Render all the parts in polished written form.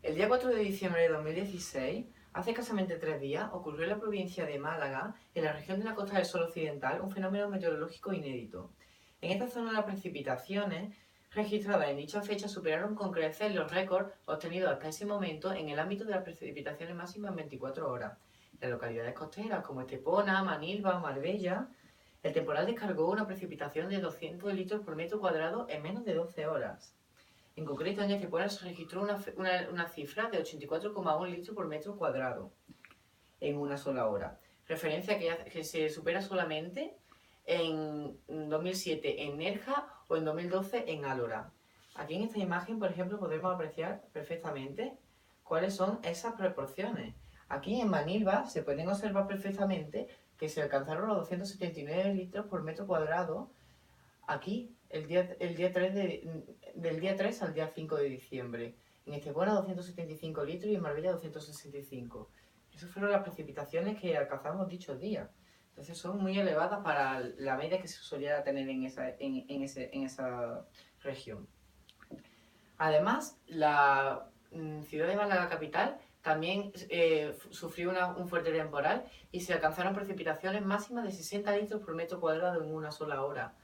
El día 4 de diciembre de 2016, hace escasamente 3 días, ocurrió en la provincia de Málaga, en la región de la Costa del Sol Occidental, un fenómeno meteorológico inédito. En esta zona las precipitaciones registradas en dicha fecha superaron con creces los récords obtenidos hasta ese momento en el ámbito de las precipitaciones máximas en 24 horas. En localidades costeras como Estepona, Manilva o Marbella, el temporal descargó una precipitación de 200 litros por metro cuadrado en menos de 12 horas. En concreto, en Estepona se registró una cifra de 84,1 litros por metro cuadrado en una sola hora, referencia que se supera solamente en 2007 en Nerja o en 2012 en Álora. Aquí en esta imagen, por ejemplo, podemos apreciar perfectamente cuáles son esas proporciones. Aquí en Manilva se pueden observar perfectamente que se alcanzaron los 279 litros por metro cuadrado aquí del día 3 al día 5 de diciembre. En Estepona 275 litros y en Marbella 265. Esas fueron las precipitaciones que alcanzamos dichos días. Entonces son muy elevadas para la media que se solía tener en esa región. Además, la ciudad de Málaga capital también sufrió un fuerte temporal y se alcanzaron precipitaciones máximas de 60 litros por metro cuadrado en una sola hora.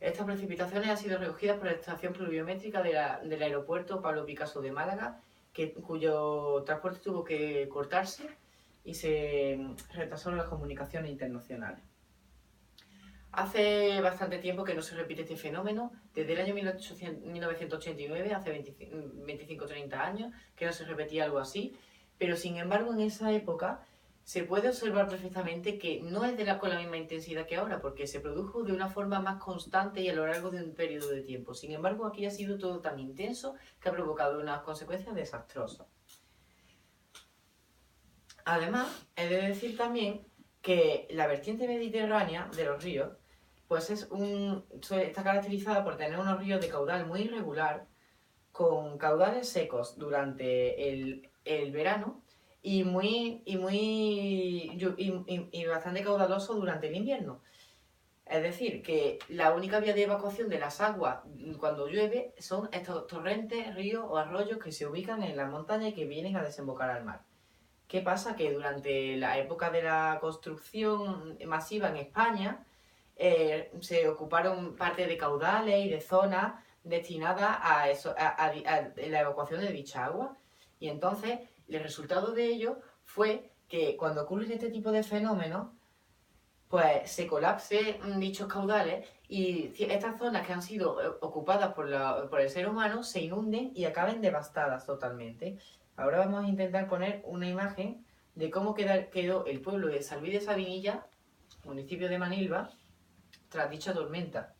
Estas precipitaciones han sido recogidas por la estación pluviométrica del aeropuerto Pablo Picasso de Málaga, cuyo transporte tuvo que cortarse y se retrasaron las comunicaciones internacionales. Hace bastante tiempo que no se repite este fenómeno, desde el año 1989, hace 25-30 años, que no se repetía algo así, pero sin embargo en esa época se puede observar perfectamente que no es con la misma intensidad que ahora, porque se produjo de una forma más constante y a lo largo de un periodo de tiempo. Sin embargo, aquí ha sido todo tan intenso que ha provocado unas consecuencias desastrosas. Además, he de decir también que la vertiente mediterránea de los ríos pues está caracterizada por tener unos ríos de caudal muy irregular, con caudales secos durante el verano y bastante caudaloso durante el invierno. Es decir, que la única vía de evacuación de las aguas cuando llueve son estos torrentes, ríos o arroyos que se ubican en las montañas y que vienen a desembocar al mar. ¿Qué pasa? Que durante la época de la construcción masiva en España se ocuparon parte de caudales y de zonas destinadas a la evacuación de dicha agua. Y entonces el resultado de ello fue que cuando ocurren este tipo de fenómenos, pues se colapsen dichos caudales y estas zonas que han sido ocupadas por el ser humano se inunden y acaben devastadas totalmente. Ahora vamos a intentar poner una imagen de cómo quedó el pueblo de Salví de Sabinilla, municipio de Manilva, tras dicha tormenta.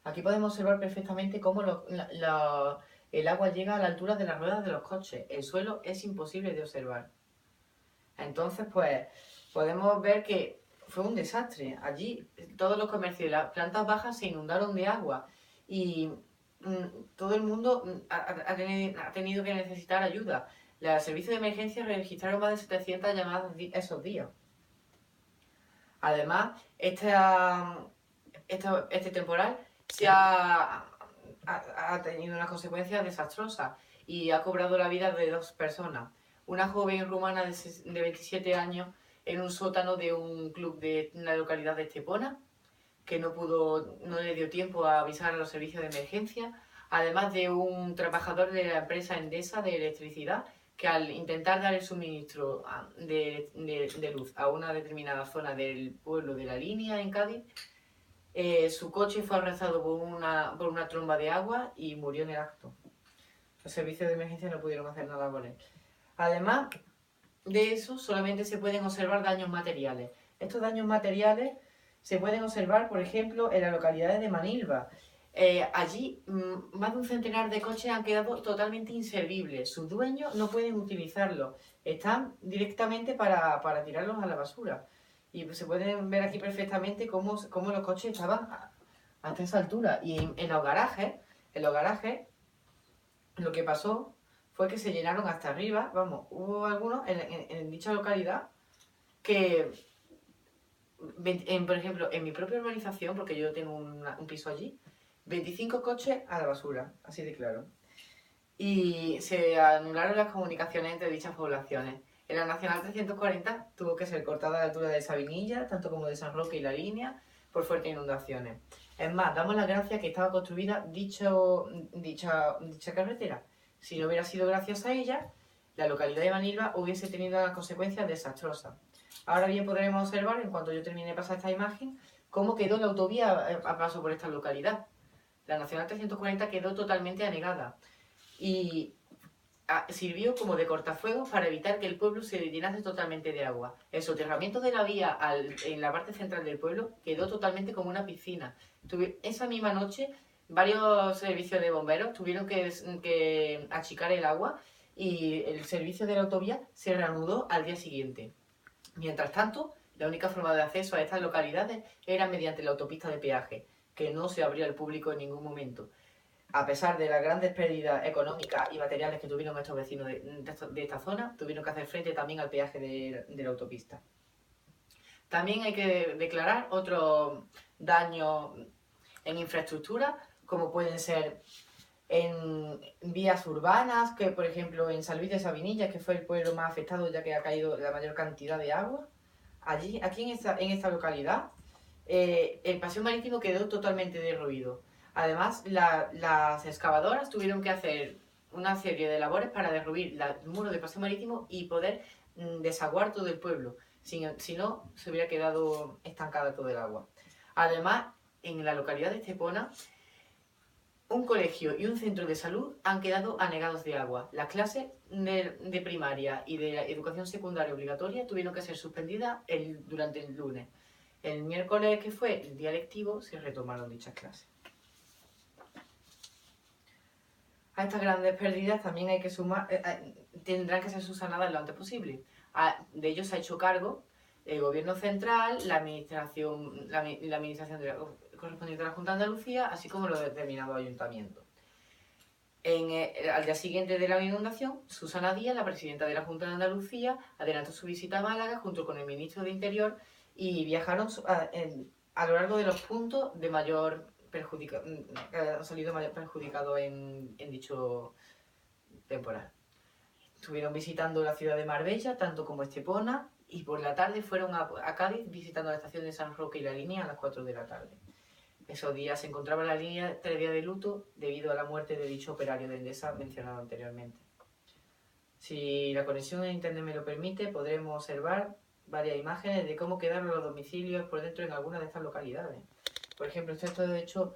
Aquí podemos observar perfectamente cómo el agua llega a la altura de las ruedas de los coches. El suelo es imposible de observar. Entonces, pues, podemos ver que fue un desastre. Allí todos los comercios y las plantas bajas se inundaron de agua y todo el mundo ha tenido que necesitar ayuda. Los servicios de emergencia registraron más de 700 llamadas esos días. Además, este temporal ha tenido unas consecuencias desastrosas y ha cobrado la vida de 2 personas. Una joven rumana de 27 años en un sótano de un club de la localidad de Estepona, que no le dio tiempo a avisar a los servicios de emergencia, además de un trabajador de la empresa Endesa de electricidad que al intentar dar el suministro de luz a una determinada zona del pueblo de La Línea en Cádiz, su coche fue arrasado por una tromba de agua y murió en el acto. Los servicios de emergencia no pudieron hacer nada con él. Además de eso, solamente se pueden observar daños materiales. Estos daños materiales se pueden observar, por ejemplo, en las localidades de Manilva. Allí, más de un centenar de coches han quedado totalmente inservibles. Sus dueños no pueden utilizarlos. Están directamente para tirarlos a la basura. Y se pueden ver aquí perfectamente cómo los coches estaban hasta esa altura. Y en los garajes, lo que pasó fue que se llenaron hasta arriba. Vamos, hubo algunos en dicha localidad que, por ejemplo, en mi propia urbanización, porque yo tengo un piso allí, 25 coches a la basura, así de claro. y se anularon las comunicaciones entre dichas poblaciones. En la Nacional 340 tuvo que ser cortada a la altura de Sabinilla, tanto como de San Roque y La Línea, por fuertes inundaciones. Es más, damos las gracias que estaba construida dicha carretera. Si no hubiera sido gracias a ella, la localidad de Manilva hubiese tenido unas consecuencias desastrosas. Ahora bien podremos observar, en cuanto yo termine de pasar esta imagen, cómo quedó la autovía a paso por esta localidad. La Nacional 340 quedó totalmente anegada y sirvió como de cortafuegos para evitar que el pueblo se llenase totalmente de agua. El soterramiento de la vía en la parte central del pueblo quedó totalmente como una piscina. Esa misma noche varios servicios de bomberos tuvieron que achicar el agua y el servicio de la autovía se reanudó al día siguiente. Mientras tanto, la única forma de acceso a estas localidades era mediante la autopista de peaje, que no se abrió al público en ningún momento. A pesar de las grandes pérdidas económicas y materiales que tuvieron estos vecinos de esta zona, tuvieron que hacer frente también al peaje de la autopista. También hay que declarar otros daños en infraestructura, como pueden ser en vías urbanas, que por ejemplo en San Luis de Sabinillas, que fue el pueblo más afectado ya que ha caído la mayor cantidad de agua. Aquí en esta localidad, el paseo marítimo quedó totalmente derruido. Además, las excavadoras tuvieron que hacer una serie de labores para derruir el muro de paseo marítimo y poder desaguar todo el pueblo. Si no, se hubiera quedado estancada todo el agua. Además, en la localidad de Estepona, un colegio y un centro de salud han quedado anegados de agua. Las clases de primaria y de educación secundaria obligatoria tuvieron que ser suspendidas durante el lunes. El miércoles, que fue el día lectivo, se retomaron dichas clases. A estas grandes pérdidas también hay que sumar, tendrán que ser subsanadas lo antes posible. De ello se ha hecho cargo el Gobierno Central, la administración correspondiente a la Junta de Andalucía, así como los determinados ayuntamientos. Al día siguiente de la inundación, Susana Díaz, la presidenta de la Junta de Andalucía, adelantó su visita a Málaga junto con el ministro de Interior y viajaron a lo largo de los puntos de mayor han salido mayor perjudicado en dicho temporal. Estuvieron visitando la ciudad de Marbella, tanto como Estepona, y por la tarde fueron a Cádiz visitando la estación de San Roque y La Línea a las 4 de la tarde. Esos días se encontraba la línea 3 días de luto debido a la muerte de dicho operario de Endesa mencionado anteriormente. Si la conexión en internet me lo permite, podremos observar varias imágenes de cómo quedaron los domicilios por dentro en algunas de estas localidades. Por ejemplo, esto de hecho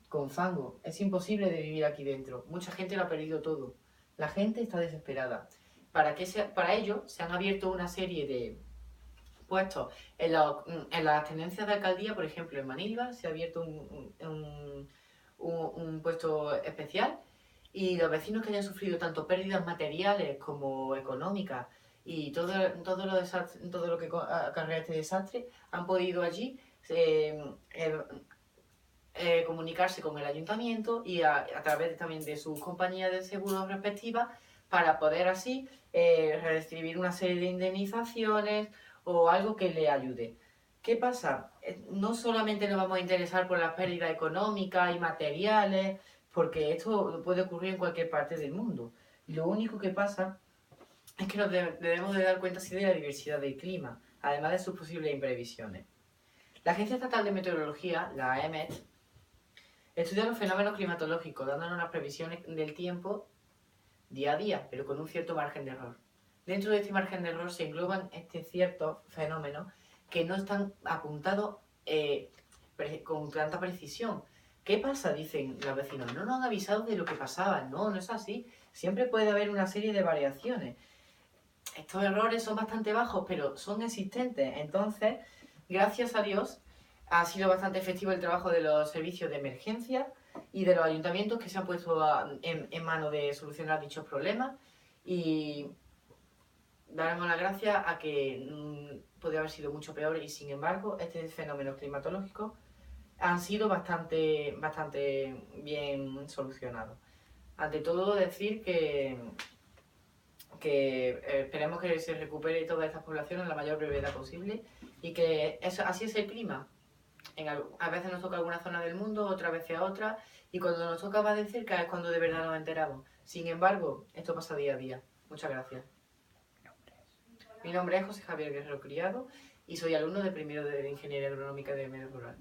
con fango. Es imposible de vivir aquí dentro. Mucha gente lo ha perdido todo. La gente está desesperada. Para ello se han abierto una serie de puestos en las tendencias de alcaldía, por ejemplo, en Manilva se ha abierto un puesto especial y los vecinos que hayan sufrido tanto pérdidas materiales como económicas y todo lo que acarrea este desastre han podido allí comunicarse con el ayuntamiento y a través también de sus compañías de seguros respectivas para poder así recibir una serie de indemnizaciones o algo que le ayude. ¿Qué pasa? No solamente nos vamos a interesar por las pérdidas económicas y materiales, porque esto puede ocurrir en cualquier parte del mundo. Lo único que pasa es que nos debemos de dar cuenta así de la diversidad del clima, además de sus posibles imprevisiones. La Agencia Estatal de Meteorología, la AEMET, estudia los fenómenos climatológicos, dándonos unas previsiones del tiempo día a día, pero con un cierto margen de error. Dentro de este margen de error se engloban ciertos fenómenos que no están apuntados con tanta precisión. ¿Qué pasa? Dicen los vecinos. No nos han avisado de lo que pasaba. No, no es así. Siempre puede haber una serie de variaciones. Estos errores son bastante bajos, pero son existentes. Entonces, gracias a Dios, ha sido bastante efectivo el trabajo de los servicios de emergencia y de los ayuntamientos que se han puesto en mano de solucionar dichos problemas y daremos las gracias a que podría haber sido mucho peor y sin embargo estos fenómenos climatológicos han sido bastante bien solucionados. Ante todo decir que esperemos que se recupere todas estas poblaciones en la mayor brevedad posible y que así es el clima. A veces nos toca alguna zona del mundo, otras veces a otra, y cuando nos toca más de cerca es cuando de verdad nos enteramos. Sin embargo, esto pasa día a día. Muchas gracias. Mi nombre es José Javier Guerrero Criado y soy alumno de primero de Ingeniería Agronómica de Medio Rural.